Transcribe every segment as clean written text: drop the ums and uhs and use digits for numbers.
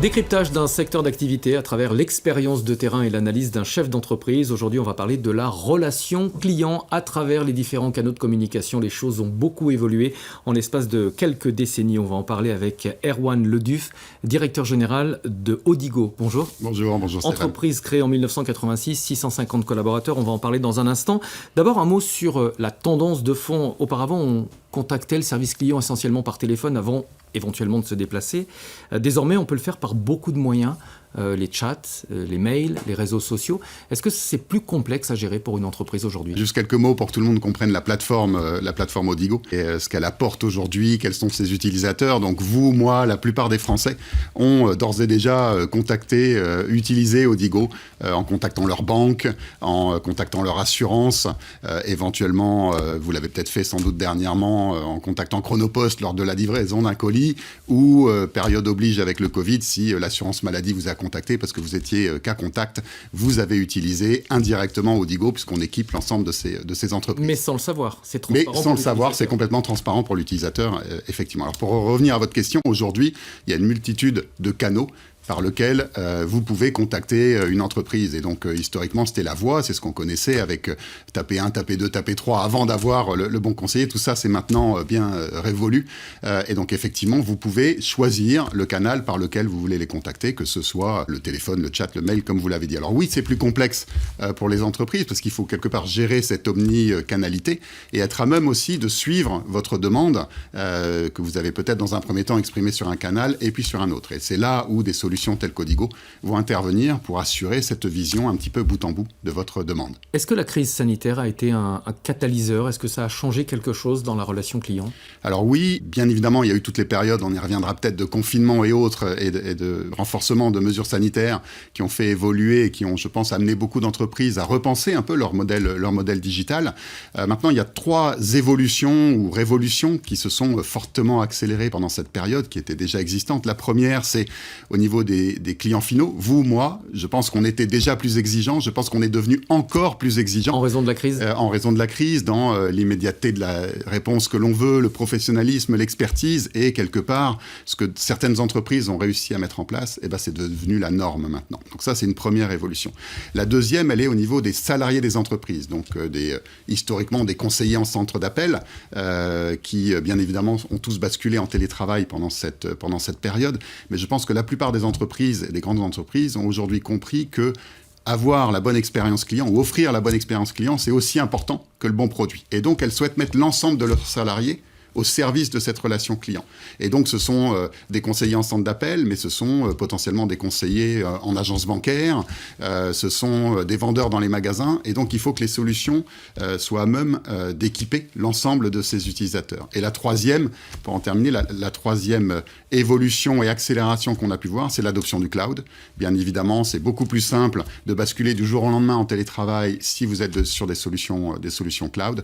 Décryptage d'un secteur d'activité à travers l'expérience de terrain et l'analyse d'un chef d'entreprise. Aujourd'hui, on va parler de la relation client à travers les différents canaux de communication. Les choses ont beaucoup évolué en l'espace de quelques décennies. On va en parler avec Erwan Leduf, directeur général de Odigo. Bonjour. Bonjour Stéphane. Entreprise créée en 1986, 650 collaborateurs. On va en parler dans un instant. D'abord, un mot sur la tendance de fond. Auparavant, on contactait le service client essentiellement par téléphone avant éventuellement de se déplacer. Désormais, on peut le faire par beaucoup de moyens, les chats, les mails, les réseaux sociaux. Est-ce que c'est plus complexe à gérer pour une entreprise aujourd'hui ? Juste quelques mots pour que tout le monde comprenne la plateforme Odigo et ce qu'elle apporte aujourd'hui, quels sont ses utilisateurs. Donc vous, moi, la plupart des Français ont d'ores et déjà contacté, utilisé Odigo en contactant leur banque, en contactant leur assurance, éventuellement, vous l'avez peut-être fait sans doute dernièrement, en contactant Chronopost lors de la livraison d'un colis, ou période oblige avec le Covid, si l'assurance maladie vous a contacté parce que vous étiez cas contact, vous avez utilisé indirectement Odigo puisqu'on équipe l'ensemble de ces entreprises. Mais sans le savoir, c'est transparent. Mais sans le savoir, c'est complètement transparent pour l'utilisateur, effectivement. Alors pour revenir à votre question, aujourd'hui, il y a une multitude de canaux par lequel vous pouvez contacter une entreprise. Et donc, historiquement, c'était la voix, c'est ce qu'on connaissait avec taper 1, taper 2, taper 3, avant d'avoir le bon conseiller. Tout ça, c'est maintenant bien révolu. Et donc, effectivement, vous pouvez choisir le canal par lequel vous voulez les contacter, que ce soit le téléphone, le chat, le mail, comme vous l'avez dit. Alors oui, c'est plus complexe pour les entreprises, parce qu'il faut quelque part gérer cette omnicanalité et être à même aussi de suivre votre demande que vous avez peut-être dans un premier temps exprimée sur un canal et puis sur un autre. Et c'est là où des solutions telles qu'Odigo vont intervenir pour assurer cette vision un petit peu bout en bout de votre demande. Est-ce que la crise sanitaire a été un catalyseur ? Est-ce que ça a changé quelque chose dans la relation client ? Alors oui, bien évidemment, il y a eu toutes les périodes, on y reviendra peut-être, de confinement et autres, et de renforcement de mesures sanitaires qui ont fait évoluer et qui ont, je pense, amené beaucoup d'entreprises à repenser un peu leur modèle digital. Maintenant, il y a 3 évolutions ou révolutions qui se sont fortement accélérées pendant cette période, qui était déjà existante. La première, c'est au niveau des clients finaux. Vous, moi, je pense qu'on était déjà plus exigeants. Je pense qu'on est devenu encore plus exigeants. En raison de la crise ? En raison de la crise, dans l'immédiateté de la réponse que l'on veut, le professionnalisme, l'expertise, et quelque part, ce que certaines entreprises ont réussi à mettre en place, c'est devenu la norme maintenant. Donc ça, c'est une première évolution. La deuxième, elle est au niveau des salariés des entreprises, donc historiquement des conseillers en centre d'appel, qui, bien évidemment, ont tous basculé en télétravail pendant cette période. Mais je pense que la plupart des entreprises, des grandes entreprises, ont aujourd'hui compris que avoir la bonne expérience client ou offrir la bonne expérience client, c'est aussi important que le bon produit. Et donc, elles souhaitent mettre l'ensemble de leurs salariés au service de cette relation client. Et donc, ce sont des conseillers en centre d'appel, mais ce sont potentiellement des conseillers en agence bancaire, ce sont des vendeurs dans les magasins, et donc il faut que les solutions soient à même d'équiper l'ensemble de ces utilisateurs. Et la troisième, pour en terminer, la troisième évolution et accélération qu'on a pu voir, c'est l'adoption du cloud. Bien évidemment, c'est beaucoup plus simple de basculer du jour au lendemain en télétravail si vous êtes sur des solutions cloud.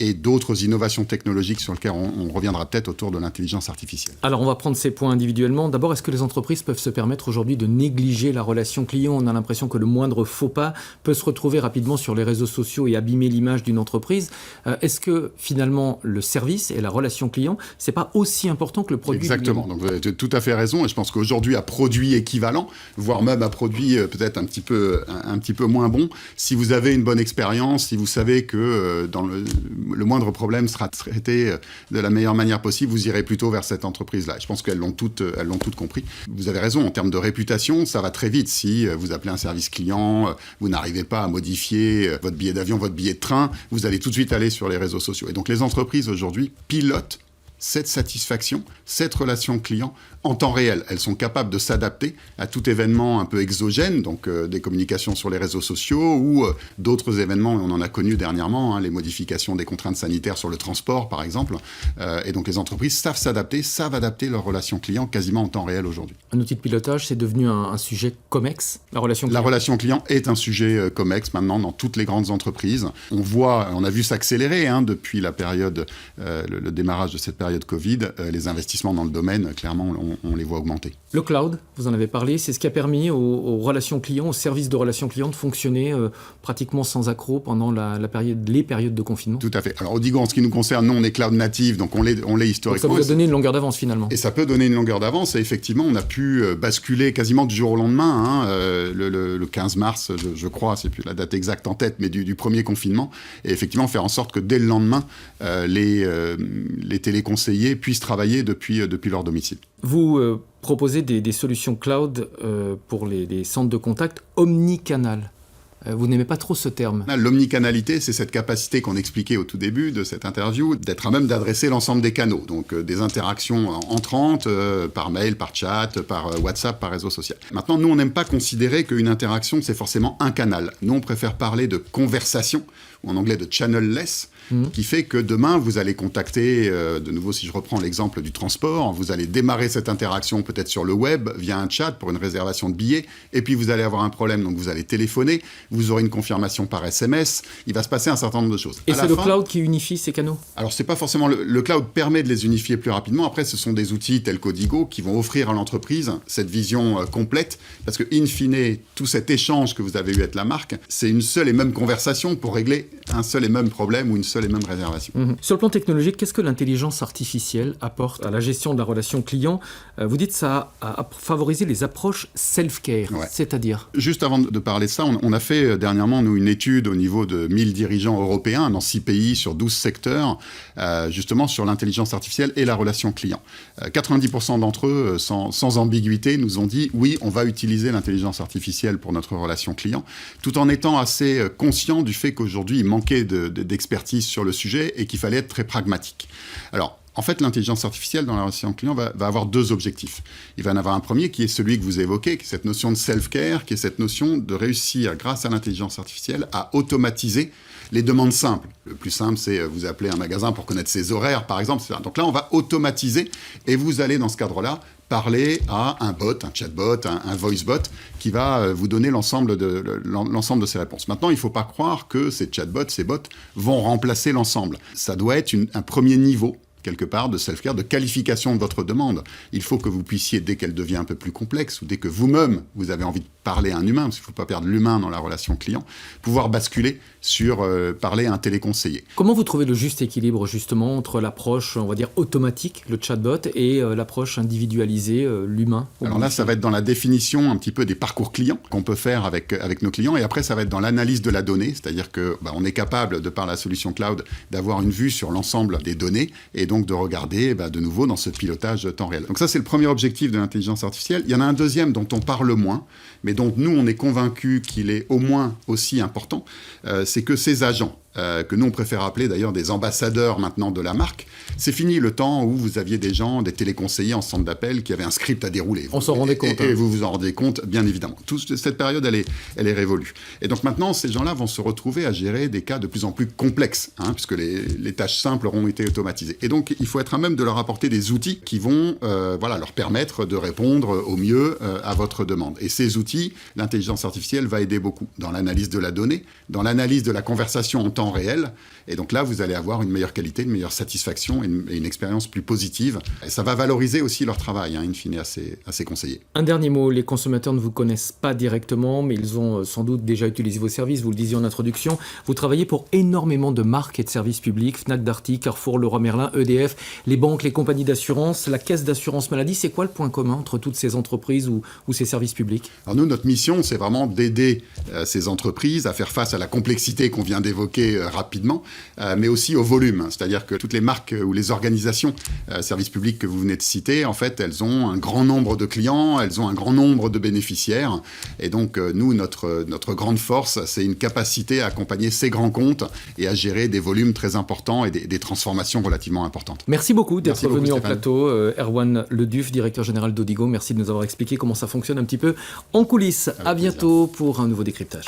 Et d'autres innovations technologiques sur lesquelles on reviendra peut-être autour de l'intelligence artificielle. Alors, on va prendre ces points individuellement. D'abord, est-ce que les entreprises peuvent se permettre aujourd'hui de négliger la relation client ? On a l'impression que le moindre faux pas peut se retrouver rapidement sur les réseaux sociaux et abîmer l'image d'une entreprise. Est-ce que, finalement, le service et la relation client, c'est pas aussi important que le produit ? Exactement. Donc, vous avez tout à fait raison. Et je pense qu'aujourd'hui, à produit équivalent, voire même à produit peut-être un petit peu moins bon, si vous avez une bonne expérience, si vous savez que dans le moindre problème sera traité de la meilleure manière possible, vous irez plutôt vers cette entreprise-là. Je pense qu'elles l'ont toutes compris. Vous avez raison, en termes de réputation, ça va très vite. Si vous appelez un service client, vous n'arrivez pas à modifier votre billet d'avion, votre billet de train, vous allez tout de suite aller sur les réseaux sociaux. Et donc les entreprises aujourd'hui pilotent cette satisfaction, cette relation client en temps réel. Elles sont capables de s'adapter à tout événement un peu exogène, donc des communications sur les réseaux sociaux ou d'autres événements, on en a connu dernièrement, les modifications des contraintes sanitaires sur le transport par exemple. Et donc les entreprises savent s'adapter, savent adapter leur relation client quasiment en temps réel aujourd'hui. Un outil de pilotage, c'est devenu un sujet COMEX, la relation client ? La relation client est un sujet COMEX maintenant dans toutes les grandes entreprises. On a vu s'accélérer depuis la période, le démarrage de cette période Covid, les investissements dans le domaine, clairement, on les voit augmenter. Le cloud, vous en avez parlé, c'est ce qui a permis aux relations clients, aux services de relations clients de fonctionner pratiquement sans accroc pendant les périodes de confinement. Tout à fait. Alors Odigo, en ce qui nous concerne, nous on est cloud native, donc on l'est historiquement. Donc ça vous a donné une longueur d'avance finalement. Et ça peut donner une longueur d'avance, et effectivement on a pu basculer quasiment du jour au lendemain, le 15 mars, je crois, c'est plus la date exacte en tête, mais du premier confinement, et effectivement faire en sorte que dès le lendemain, les téléconseillers puissent travailler depuis leur domicile. Vous proposez des solutions cloud pour les centres de contact omnicanal. Vous n'aimez pas trop ce terme. L'omnicanalité, c'est cette capacité qu'on expliquait au tout début de cette interview, d'être à même d'adresser l'ensemble des canaux. Donc des interactions entrantes, par mail, par chat, par WhatsApp, par réseau social. Maintenant, nous, on n'aime pas considérer qu'une interaction, c'est forcément un canal. Nous, on préfère parler de conversation, ou en anglais de channel-less, qui fait que demain, vous allez contacter, de nouveau, si je reprends l'exemple du transport, vous allez démarrer cette interaction peut-être sur le web, via un chat pour une réservation de billets, et puis vous allez avoir un problème, donc vous allez téléphoner, vous aurez une confirmation par SMS, il va se passer un certain nombre de choses. Et c'est le cloud qui unifie ces canaux ? Alors, c'est pas forcément... Le cloud permet de les unifier plus rapidement. Après, ce sont des outils tels qu'Odigo qui vont offrir à l'entreprise cette vision complète, parce que, in fine, tout cet échange que vous avez eu avec la marque, c'est une seule et même conversation pour régler un seul et même problème ou une seule et même réservation. Sur le plan technologique, qu'est-ce que l'intelligence artificielle apporte à la gestion de la relation client ? Vous dites que ça a favorisé les approches self-care, c'est-à-dire ? Juste avant de parler de ça, on a fait dernièrement, nous, une étude au niveau de 1000 dirigeants européens dans 6 pays sur 12 secteurs, justement sur l'intelligence artificielle et la relation client. 90% d'entre eux, sans ambiguïté, nous ont dit « oui, on va utiliser l'intelligence artificielle pour notre relation client », tout en étant assez conscient du fait qu'aujourd'hui, il manquait d'expertise sur le sujet et qu'il fallait être très pragmatique. Alors, en fait, l'intelligence artificielle dans la relation client va avoir 2 objectifs. Il va en avoir un premier qui est celui que vous évoquez, qui est cette notion de self-care, qui est cette notion de réussir, grâce à l'intelligence artificielle, à automatiser les demandes simples. Le plus simple, c'est vous appelez un magasin pour connaître ses horaires, par exemple. Donc là, on va automatiser et vous allez, dans ce cadre-là, parler à un bot, un chatbot, un voice bot, qui va vous donner l'ensemble de ces réponses. Maintenant, il ne faut pas croire que ces chatbots, ces bots, vont remplacer l'ensemble. Ça doit être un premier niveau, quelque part, de self-care, de qualification de votre demande. Il faut que vous puissiez, dès qu'elle devient un peu plus complexe, ou dès que vous-même, vous avez envie de parler à un humain, parce qu'il ne faut pas perdre l'humain dans la relation client, pouvoir basculer sur parler à un téléconseiller. Comment vous trouvez le juste équilibre, justement, entre l'approche, on va dire, automatique, le chatbot, et l'approche individualisée, l'humain ? Alors là, ça va être dans la définition un petit peu des parcours clients qu'on peut faire avec nos clients, et après, ça va être dans l'analyse de la donnée, c'est-à-dire qu'on est capable, de par la solution cloud, d'avoir une vue sur l'ensemble des données, et donc de regarder de nouveau dans ce pilotage temps réel. Donc ça, c'est le premier objectif de l'intelligence artificielle. Il y en a un deuxième dont on parle moins, mais dont nous, on est convaincus qu'il est au moins aussi important, c'est que ces agents, que nous on préfère appeler d'ailleurs des ambassadeurs maintenant de la marque, c'est fini le temps où vous aviez des gens, des téléconseillers en centre d'appel qui avaient un script à dérouler. On s'en rendait compte. Et vous vous en rendez compte, bien évidemment. Toute cette période, elle est révolue. Et donc maintenant, ces gens-là vont se retrouver à gérer des cas de plus en plus complexes, puisque les tâches simples auront été automatisées. Et donc, il faut être à même de leur apporter des outils qui vont leur permettre de répondre au mieux à votre demande. Et ces outils, l'intelligence artificielle va aider beaucoup dans l'analyse de la donnée, dans l'analyse de la conversation en temps réel. Et donc là, vous allez avoir une meilleure qualité, une meilleure satisfaction et une expérience plus positive. Et ça va valoriser aussi leur travail, in fine, à ces conseillers. Un dernier mot, les consommateurs ne vous connaissent pas directement, mais ils ont sans doute déjà utilisé vos services, vous le disiez en introduction. Vous travaillez pour énormément de marques et de services publics, Fnac Darty, Carrefour, Leroy Merlin, EDF, les banques, les compagnies d'assurance, la caisse d'assurance maladie. C'est quoi le point commun entre toutes ces entreprises ou ces services publics ? Alors nous, notre mission, c'est vraiment d'aider ces entreprises à faire face à la complexité qu'on vient d'évoquer rapidement, mais aussi au volume. C'est-à-dire que toutes les marques ou les organisations services publics que vous venez de citer, en fait, elles ont un grand nombre de clients, elles ont un grand nombre de bénéficiaires. Et donc, nous, notre grande force, c'est une capacité à accompagner ces grands comptes et à gérer des volumes très importants et des transformations relativement importantes. Merci beaucoup d'être venu en plateau. Erwan Leduf, directeur général d'Odigo. Merci de nous avoir expliqué comment ça fonctionne un petit peu en coulisses. À bientôt pour un nouveau décryptage.